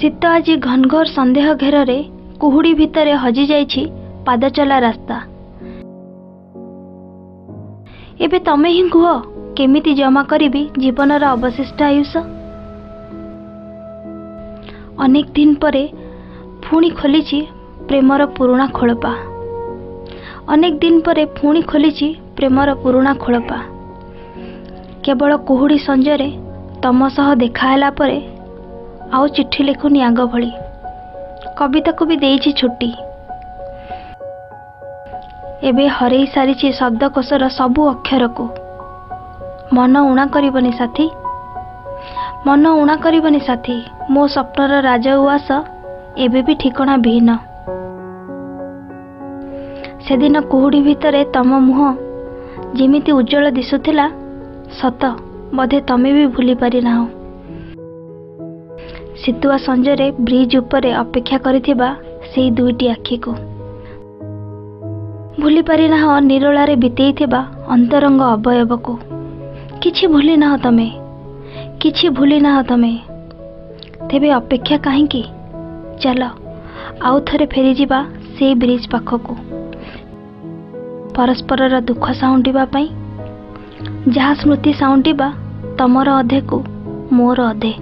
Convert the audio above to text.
शीत आज घनघोर संदेह घेर कुहुड़ी भितर हजि जाइछि पादचला रास्ता। एबे तमे ही कुह केमिति जमा करिबी जीवनर अवशिष्ट आयुष। अनेक दिन परे पुणी खोलिछि प्रेमर पुराणा खोलपा। अनेक दिन परे पुणी खोलिछि प्रेमर पुराणा खोलपा। केवल कुहुड़ी संजरे तम सह देखाला परे आउ चिट्ठी लिखुनी आग भली। कविता को भी देइछि छुट्टी। एबे हरई सारिछि शब्दकोशर सबु अक्षर को। मन उणा करिबनी साथी, मन उणा करिबनी साथी। मो स्वप्नर राजा उआस एबे भी ठिकणा विहीन। सेदिन कुहुड़ी भितरे तम मुह जेमिति उज्जवल दिसुथिला सत बोधे तमे भी भूली पारि नाहो। शीतुआ संजरे ब्रिज उपरे अपेक्षा करिथिबा सेई दुईटी आखि को भूली पारि नाहो। निरोलारे बितेइथिबा अंतरंग अवयव को किछि भूली नाहो तमे, किछि भूली नाहो तमे। तेबे अपेक्षा काहींकी? चल आउ थरे फेरी जिबा सेई ब्रिज पाखको। परस्परर दुख साउंटिबा पई जहा स्मृति साउंटिबा तमर अधे को मोर अधे।